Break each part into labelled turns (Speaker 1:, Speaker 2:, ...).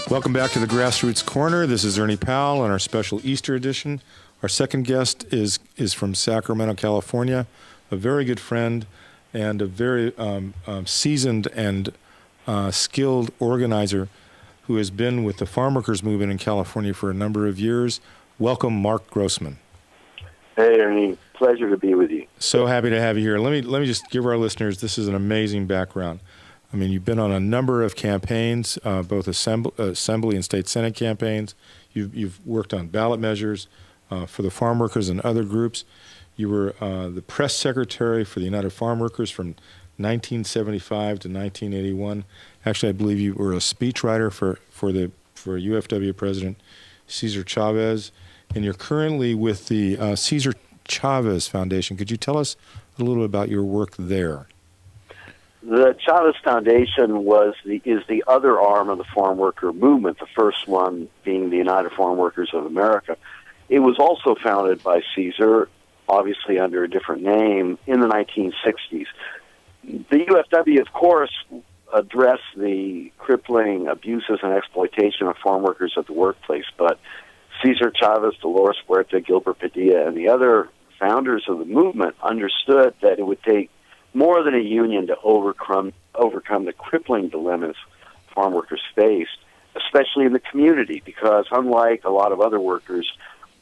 Speaker 1: Welcome back to the Grassroots Corner. This is Ernie Powell on our special Easter edition. Our second guest is from Sacramento, California, a very good friend and a very seasoned and skilled organizer who has been with the Farmworkers movement in California for a number of years. Welcome, Marc Grossman.
Speaker 2: Hey, Ernie. Pleasure to be with you.
Speaker 1: So happy to have you here. Let me just give our listeners, this is an amazing background. I mean, you've been on a number of campaigns, both Assembly and State Senate campaigns. You've worked on ballot measures for the farm workers and other groups. You were the press secretary for the United Farm Workers from 1975 to 1981. Actually, I believe you were a speechwriter for UFW President Cesar Chavez, and you're currently with the Cesar Chavez Foundation. Could you tell us a little bit about your work there?
Speaker 2: The Chavez Foundation is the other arm of the farm worker movement, the first one being the United Farm Workers of America. It was also founded by Cesar, obviously under a different name, in the 1960s. The UFW, of course, addressed the crippling abuses and exploitation of farm workers at the workplace, but Cesar Chavez, Dolores Huerta, Gilbert Padilla, and the other founders of the movement understood that it would take more than a union to overcome the crippling dilemmas farm workers faced, especially in the community, because unlike a lot of other workers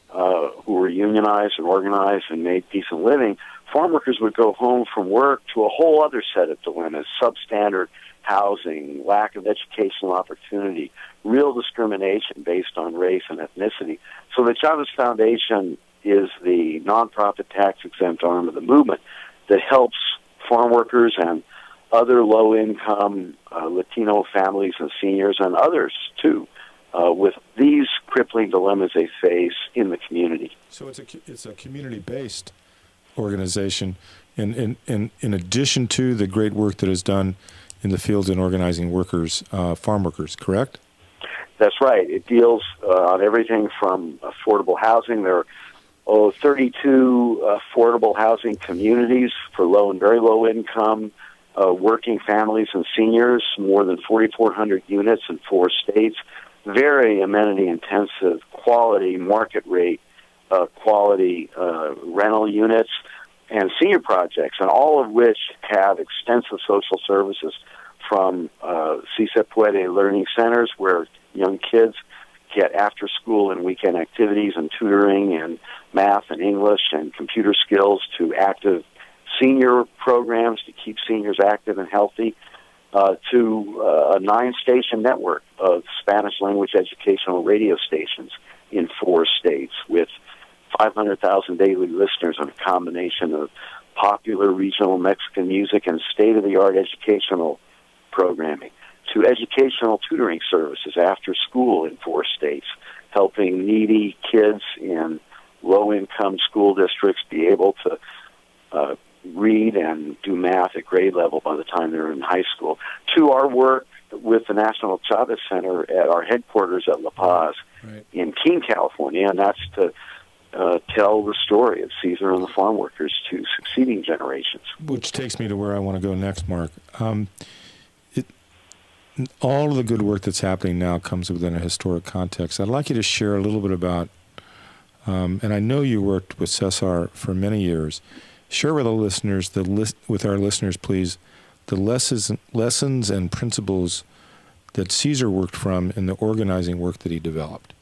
Speaker 2: who were unionized and organized and made decent living, farm workers would go home from work to a whole other set of dilemmas: substandard housing, lack of educational opportunity, real discrimination based on race and ethnicity. So the Chavez Foundation is the nonprofit tax-exempt arm of the movement that helps farm workers and other low-income Latino families and seniors and others, too, with these crippling dilemmas they face in the community.
Speaker 1: So it's a community-based organization in addition to the great work that is done in the fields in organizing workers, farm workers, correct?
Speaker 2: That's right. It deals on everything from affordable housing. There are 32 affordable housing communities for low and very low income working families and seniors, more than 4,400 units in 4 states, very amenity intensive, quality market rate, quality rental units, and senior projects, and all of which have extensive social services from Puede learning centers where young kids get after-school and weekend activities and tutoring and math and English and computer skills, to active senior programs to keep seniors active and healthy, to a 9-station network of Spanish-language educational radio stations in 4 states with 500,000 daily listeners and a combination of popular regional Mexican music and state-of-the-art educational programming, to educational tutoring services after school in 4 states, helping needy kids in low-income school districts be able to read and do math at grade level by the time they're in high school, to our work with the National Chavez Center at our headquarters at La Paz in Keene, California, and that's to tell the story of Cesar and the farm workers to succeeding generations.
Speaker 1: Which takes me to where I want to go next, Marc. All of the good work that's happening now comes within a historic context. I'd like you to share a little bit about, and I know you worked with Cesar for many years. Share with our listeners, please, the lessons and principles that Cesar worked from in the organizing work that he developed.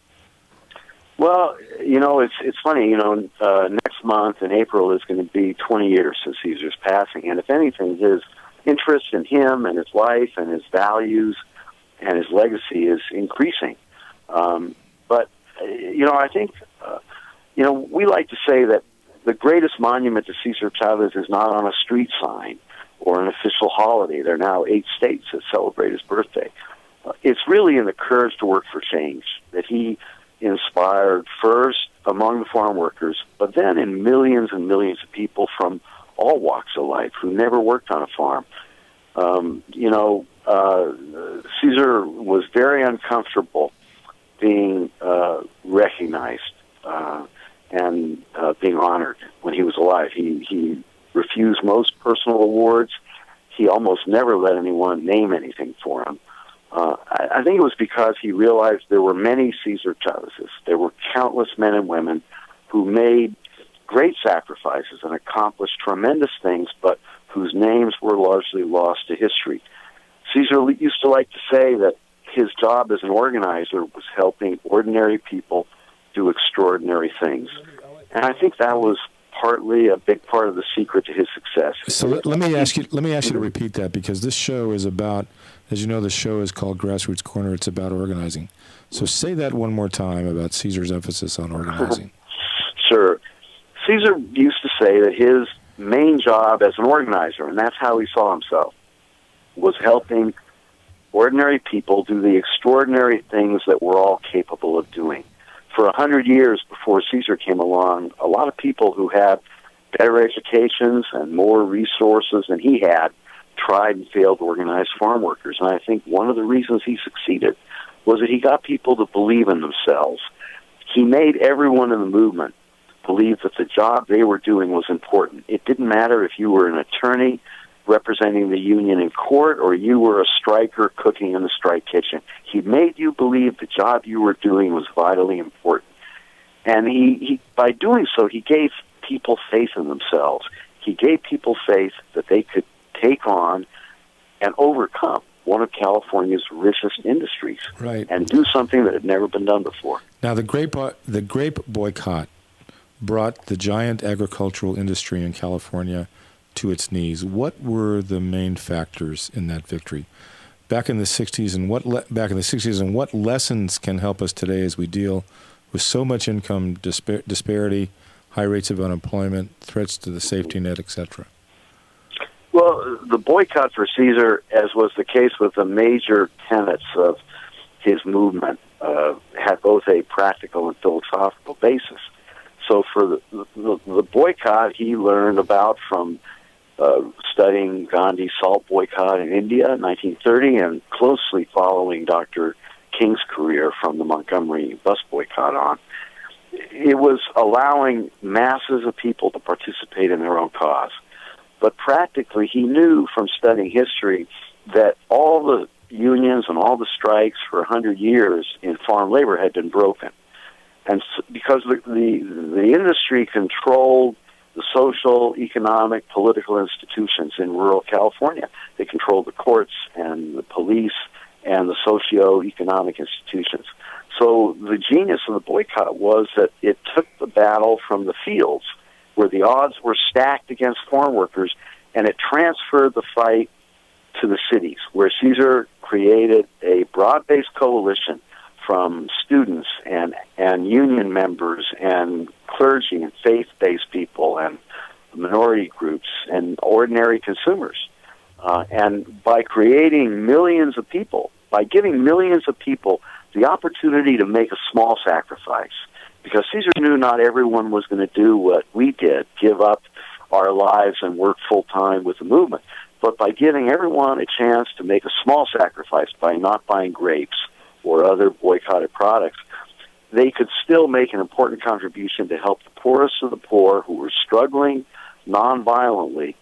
Speaker 2: Well, it's funny. Next month in April is going to be 20 years since Cesar's passing, and if anything, his interest in him and his life and his values and his legacy is increasing. But I think we like to say that the greatest monument to Cesar Chavez is not on a street sign or an official holiday. There are now 8 states that celebrate his birthday. It's really in the courage to work for change that he inspired first among the farm workers, but then in millions and millions of people from all walks of life who never worked on a farm. Cesar was very uncomfortable being recognized and being honored when he was alive. He refused most personal awards. He almost never let anyone name anything for him. I think it was because he realized there were many Cesar Chavezes. There were countless men and women who made great sacrifices and accomplished tremendous things, but whose names were largely lost to history. Cesar used to like to say that his job as an organizer was helping ordinary people do extraordinary things. And I think that was partly a big part of the secret to his success.
Speaker 1: So let me ask you to repeat that, because this show is about, as you know, the show is called Grassroots Corner. It's about organizing. So say that one more time about Cesar's emphasis on organizing.
Speaker 2: Sure. Cesar used to say that his main job as an organizer, and that's how he saw himself, was helping ordinary people do the extraordinary things that we're all capable of doing. For 100 years before Cesar came along, a lot of people who had better educations and more resources than he had tried and failed to organize farm workers. And I think one of the reasons he succeeded was that he got people to believe in themselves. He made everyone in the movement believe that the job they were doing was important. It didn't matter if you were an attorney representing the union in court or you were a striker cooking in the strike kitchen. He made you believe the job you were doing was vitally important. And he by doing so, he gave people faith in themselves. He gave people faith that they could take on and overcome one of California's richest industries,
Speaker 1: right,
Speaker 2: and do something that had never been done before.
Speaker 1: Now, the grape boycott brought the giant agricultural industry in California to its knees. What were the main factors in that victory back in the 60s, and what lessons can help us today as we deal with so much income disparity, high rates of unemployment, threats to the safety net, etc.?
Speaker 2: Well, the boycott for Cesar, as was the case with the major tenets of his movement, had both a practical and philosophical basis. So for the boycott, he learned about from studying Gandhi's salt boycott in India in 1930 and closely following Dr. King's career from the Montgomery bus boycott on. It was allowing masses of people to participate in their own cause. But practically, he knew from studying history that all the unions and all the strikes for 100 years in farm labor had been broken. And because the industry controlled the social, economic, political institutions in rural California. They controlled the courts and the police and the socio-economic institutions. So the genius of the boycott was that it took the battle from the fields, where the odds were stacked against farm workers, and it transferred the fight to the cities, where Cesar created a broad-based coalition from students and union members and clergy and faith-based people and minority groups and ordinary consumers. And by creating millions of people, by giving millions of people the opportunity to make a small sacrifice, because Cesar knew not everyone was going to do what we did, give up our lives and work full-time with the movement, but by giving everyone a chance to make a small sacrifice by not buying grapes or other boycotted products, they could still make an important contribution to help the poorest of the poor who were struggling nonviolently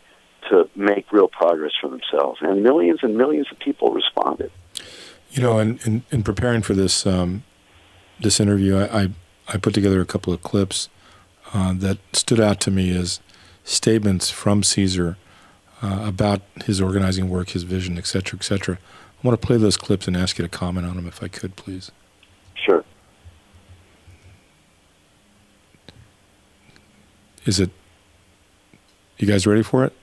Speaker 2: to make real progress for themselves. And millions of people responded.
Speaker 1: You know, in preparing for this this interview, I put together a couple of clips that stood out to me as statements from Cesar about his organizing work, his vision, et cetera, et cetera. I want to play those clips and ask you to comment on them if I could, please.
Speaker 2: Sure.
Speaker 1: You guys ready for it?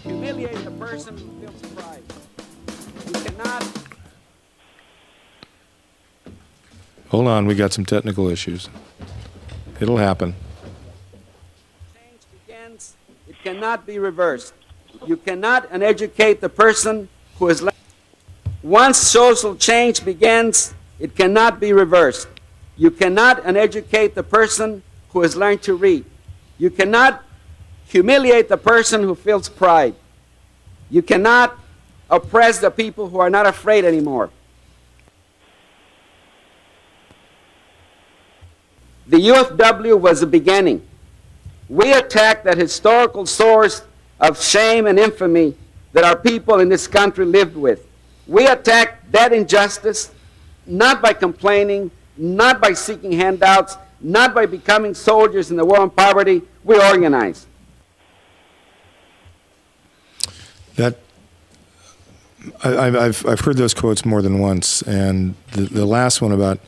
Speaker 3: Humiliate the person who feels pride. You cannot.
Speaker 1: Hold on, we got some technical issues. It'll happen.
Speaker 3: Change begins, it cannot be reversed. You cannot uneducate the person who is left. Once social change begins, it cannot be reversed. You cannot uneducate the person who has learned to read. You cannot humiliate the person who feels pride. You cannot oppress the people who are not afraid anymore. The UFW was the beginning. We attacked that historical source of shame and infamy that our people in this country lived with. We attack that injustice not by complaining, not by seeking handouts, not by becoming soldiers in the war on poverty. We organize.
Speaker 1: That I've heard those quotes more than once, and the last one about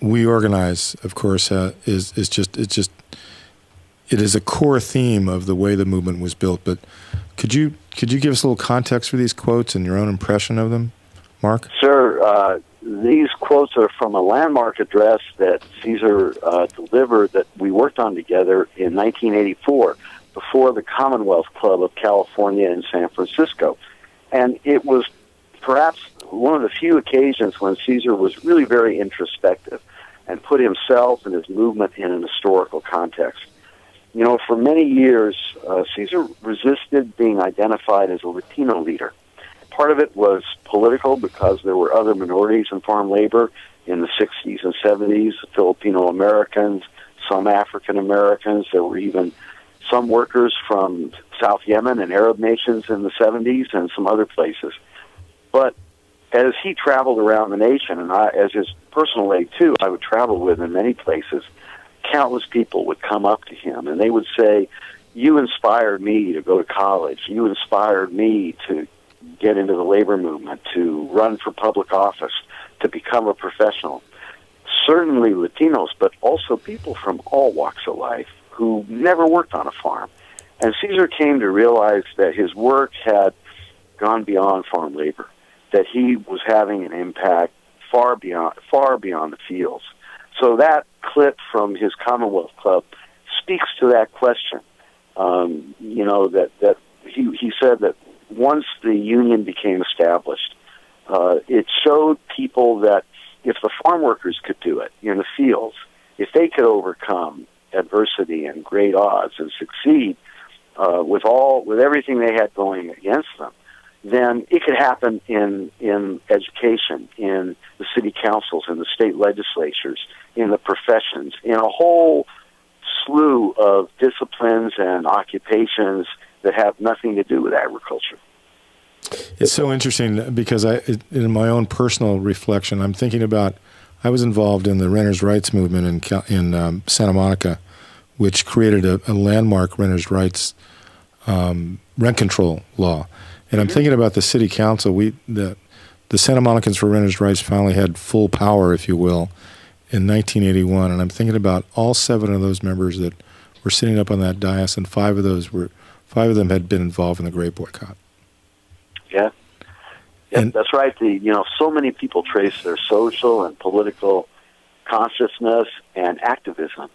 Speaker 1: we organize, of course, is just it is a core theme of the way the movement was built. But could you give us a little context for these quotes and your own impression of them, Mark?
Speaker 2: Sir, these quotes are from a landmark address that Cesar delivered that we worked on together in 1984 before the Commonwealth Club of California in San Francisco. And it was perhaps one of the few occasions when Cesar was really very introspective and put himself and his movement in an historical context. You know, for many years, Cesar resisted being identified as a Latino leader. Part of it was political because there were other minorities in farm labor in the 60s and 70s, Filipino Americans, some African Americans. There were even some workers from South Yemen and Arab nations in the 70s and some other places. But as he traveled around the nation, and as his personal aide too, I would travel with in many places, countless people would come up to him and they would say, "You inspired me to go to college. You inspired me to get into the labor movement, to run for public office, to become a professional." Certainly Latinos, but also people from all walks of life who never worked on a farm. And Cesar came to realize that his work had gone beyond farm labor, that he was having an impact far beyond the fields. So that clip from his Commonwealth Club speaks to that question. You know, that he said that once the union became established, it showed people that if the farm workers could do it in the fields, if they could overcome adversity and great odds and succeed with everything they had going against them, then it could happen in education, in the city councils, in the state legislatures, in the professions, in a whole slew of disciplines and occupations that have nothing to do with agriculture.
Speaker 1: It's so interesting because in my own personal reflection, I'm thinking about, I was involved in the renters' rights movement in Santa Monica, which created a landmark renters' rights rent control law. And I'm thinking about the city council. The Santa Monicans for Renters' Rights finally had full power, if you will, in 1981. And I'm thinking about all 7 of those members that were sitting up on that dais, and 5 of them had been involved in the Great Boycott.
Speaker 2: Yeah, and that's right. So many people trace their social and political consciousness and activism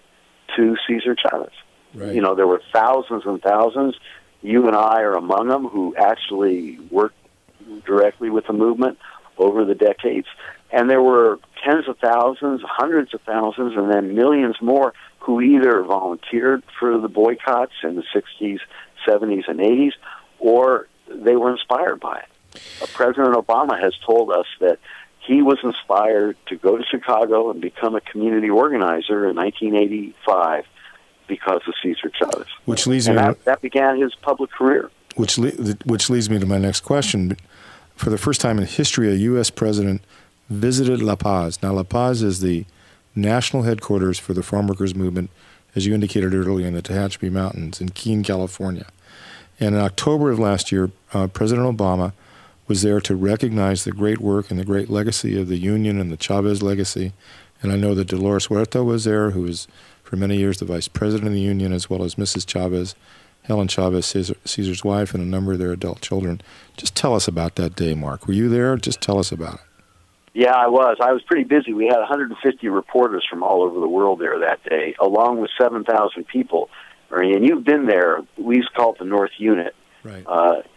Speaker 2: to Cesar Chavez.
Speaker 1: Right.
Speaker 2: You know, there were thousands and thousands. You and I are among them who actually worked directly with the movement over the decades. And there were tens of thousands, hundreds of thousands, and then millions more who either volunteered for the boycotts in the 60s, 70s, and 80s, or they were inspired by it. President Obama has told us that he was inspired to go to Chicago and become a community organizer in 1985 because of Cesar Chavez.
Speaker 1: Which leads me
Speaker 2: that began his public career.
Speaker 1: Which leads me to my next question. For the first time in history, a U.S. president visited La Paz. Now, La Paz is the national headquarters for the Farmworkers movement, as you indicated earlier, in the Tehachapi Mountains in Keene, California. And in October of last year, President Obama was there to recognize the great work and the great legacy of the Union and the Chavez legacy. And I know that Dolores Huerta was there, who was for many years the vice president of the Union, as well as Mrs. Chavez, Helen Chavez, Cesar's wife, and a number of their adult children. Just tell us about that day, Mark. Were you there? Just tell us about it.
Speaker 2: Yeah, I was. I was pretty busy. We had 150 reporters from all over the world there that day, along with 7,000 people. And you've been there. We used to call it the North Unit.
Speaker 1: Right.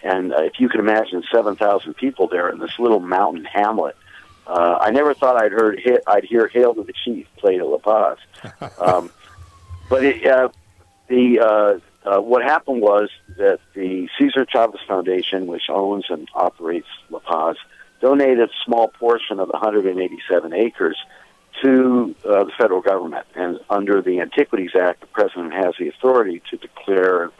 Speaker 2: And if you can imagine 7,000 people there in this little mountain hamlet, I never thought I'd hear "Hail to the Chief" played at La Paz. But what happened was that the Cesar Chavez Foundation, which owns and operates La Paz, donated a small portion of the 187 acres to the federal government. And under the Antiquities Act, the president has the authority to declare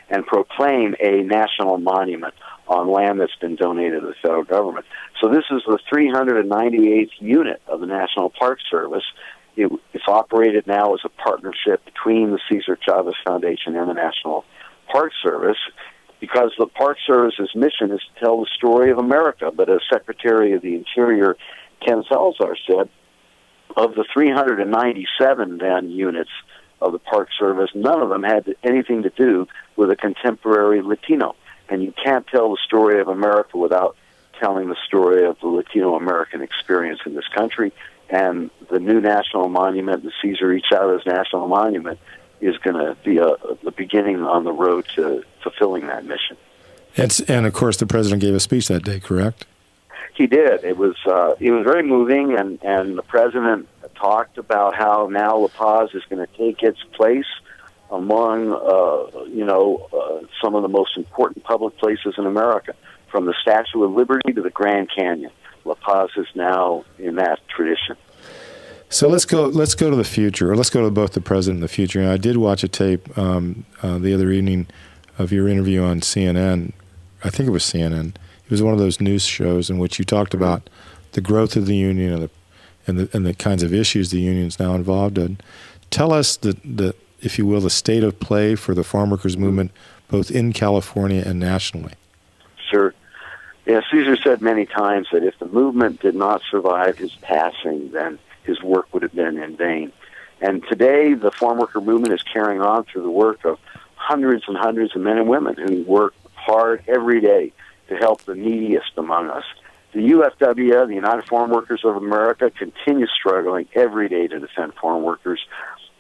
Speaker 2: and proclaim a national monument on land that's been donated to the federal government. So this is the 398th unit of the National Park Service. It's operated now as a partnership between the Cesar Chavez Foundation and the National Park Service, because the Park Service's mission is to tell the story of America. But as Secretary of the Interior Ken Salazar said, of the 397 then units of the Park Service, none of them had anything to do with a contemporary Latino. And you can't tell the story of America without telling the story of the Latino-American experience in this country. And the new national monument, the Cesar E. Chavez National Monument, is going to be the beginning on the road to fulfilling that mission.
Speaker 1: And of course, the president gave a speech that day, correct?
Speaker 2: He did. It was very moving, and the president talked about how now La Paz is going to take its place among some of the most important public places in America, from the Statue of Liberty to the Grand Canyon. La Paz is now in that tradition.
Speaker 1: So let's go to the future, or let's go to both the present and the future. And I did watch a tape the other evening of your interview on CNN. I think it was CNN. It was one of those news shows in which you talked about the growth of the union and the kinds of issues the union is now involved in. Tell us if you will, the state of play for the farm workers movement, both in California and nationally.
Speaker 2: Sure. Yeah, Cesar said many times that if the movement did not survive his passing, then his work would have been in vain. And today, the farm worker movement is carrying on through the work of hundreds and hundreds of men and women who work hard every day to help the neediest among us. The UFW, the United Farm Workers of America, continues struggling every day to defend farm workers.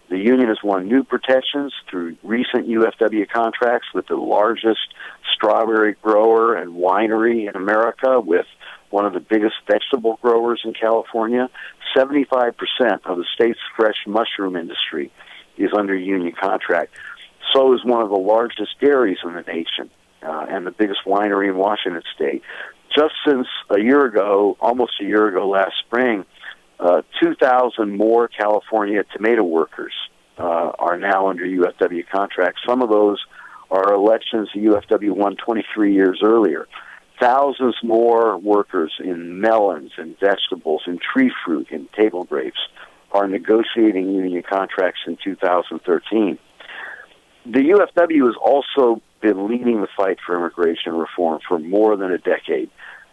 Speaker 2: The union has won new protections through recent UFW contracts with the largest strawberry grower and winery in America, with one of the biggest vegetable growers in California. 75% of the state's fresh mushroom industry is under union contract. So is one of the largest dairies in the nation and the biggest winery in Washington State. Just since almost a year ago last spring, 2,000 more California tomato workers are now under UFW contracts. Some of those are elections the UFW won 23 years earlier. Thousands more workers in melons and vegetables and tree fruit and table grapes are negotiating union contracts in 2013. The UFW has also been leading the fight for immigration reform for more than a decade.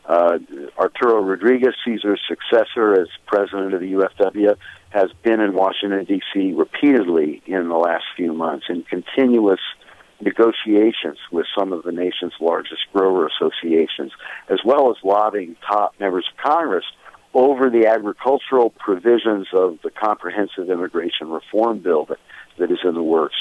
Speaker 2: Arturo Rodriguez, Cesar's successor as president of the UFW, has been in Washington, D.C. repeatedly in the last few months in continuous negotiations with some of the nation's largest grower associations, as well as lobbying top members of Congress over the agricultural provisions of the comprehensive immigration reform bill that is in the works.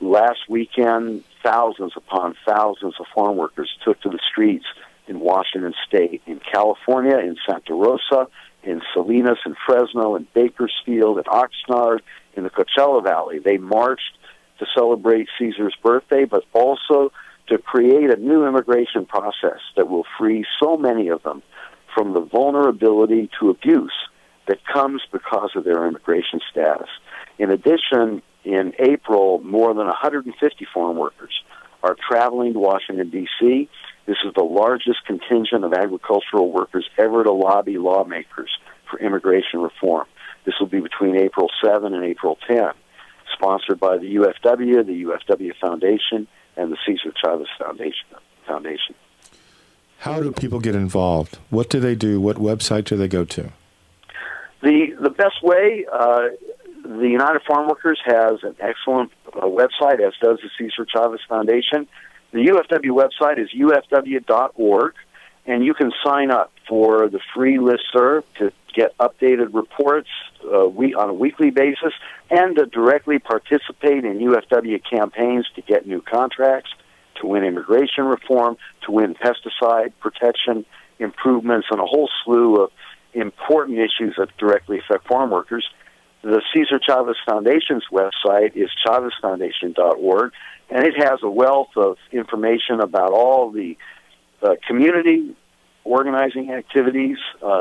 Speaker 2: Last weekend, thousands upon thousands of farm workers took to the streets in Washington State, in California, in Santa Rosa, in Salinas, in Fresno, in Bakersfield, in Oxnard, in the Coachella Valley. They marched to celebrate Cesar's birthday, but also to create a new immigration process that will free so many of them from the vulnerability to abuse that comes because of their immigration status. In addition, in April, more than 150 farm workers are traveling to Washington, D.C. This is the largest contingent of agricultural workers ever to lobby lawmakers for immigration reform. This will be between April 7 and April 10, sponsored by the UFW, the UFW Foundation, and the Cesar Chavez Foundation.
Speaker 1: How do people get involved? What do they do? What website do they go to?
Speaker 2: The best way, the United Farm Workers has an excellent website, as does the Cesar Chavez Foundation. The UFW website is ufw.org, and you can sign up for the free listserv to get updated reports on a weekly basis and to directly participate in UFW campaigns to get new contracts, to win immigration reform, to win pesticide protection improvements, and a whole slew of important issues that directly affect farm workers. The Cesar Chavez Foundation's website is chavezfoundation.org, and it has a wealth of information about all the community organizing activities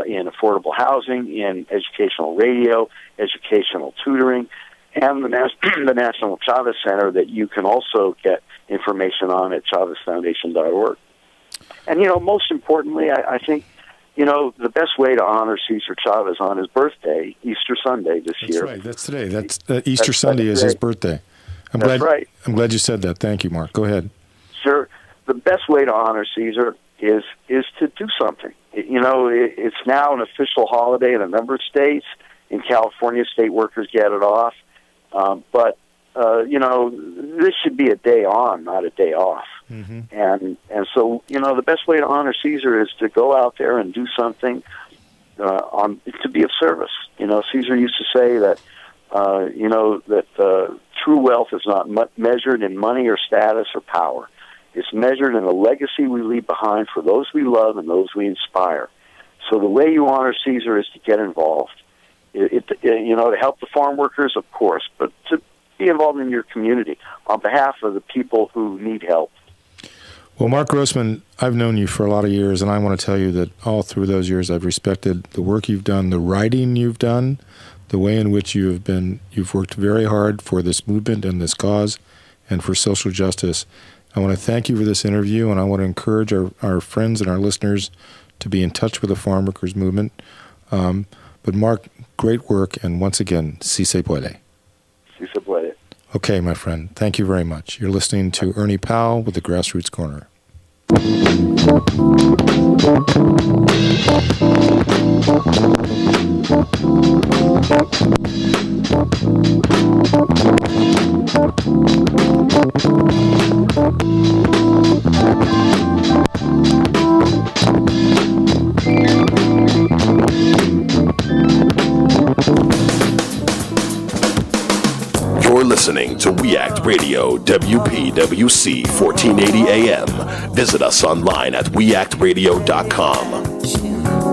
Speaker 2: in affordable housing, in educational radio, educational tutoring. and the National Chavez Center that you can also get information on at chavezfoundation.org. And, most importantly, I think, the best way to honor Cesar Chavez on his birthday, Easter Sunday this year.
Speaker 1: That's right. That's today. Easter Sunday is his birthday.
Speaker 2: That's right.
Speaker 1: I'm glad you said that. Thank you, Mark. Go ahead.
Speaker 2: Sure. The best way to honor Cesar is to do something. It's now an official holiday in a number of states. In California, state workers get it off. But this should be a day on, not a day off. Mm-hmm. And so, the best way to honor Cesar is to go out there and do something to be of service. Cesar used to say that, that true wealth is not measured in money or status or power. It's measured in the legacy we leave behind for those we love and those we inspire. So the way you honor Cesar is to get involved. To help the farm workers, of course, but to be involved in your community on behalf of the people who need help.
Speaker 1: Well, Marc Grossman, I've known you for a lot of years, and I want to tell you that all through those years I've respected the work you've done, the writing you've done, the way in which you've worked very hard for this movement and this cause and for social justice. I want to thank you for this interview, and I want to encourage our friends and our listeners to be in touch with the farm workers movement. But Mark, great work, and once again, si se puede.
Speaker 2: Si se puede.
Speaker 1: Okay, my friend, thank you very much. You're listening to Ernie Powell with the Grassroots Corner.
Speaker 4: You're listening to We Act Radio, WPWC 1480 AM. Visit us online at weactradio.com.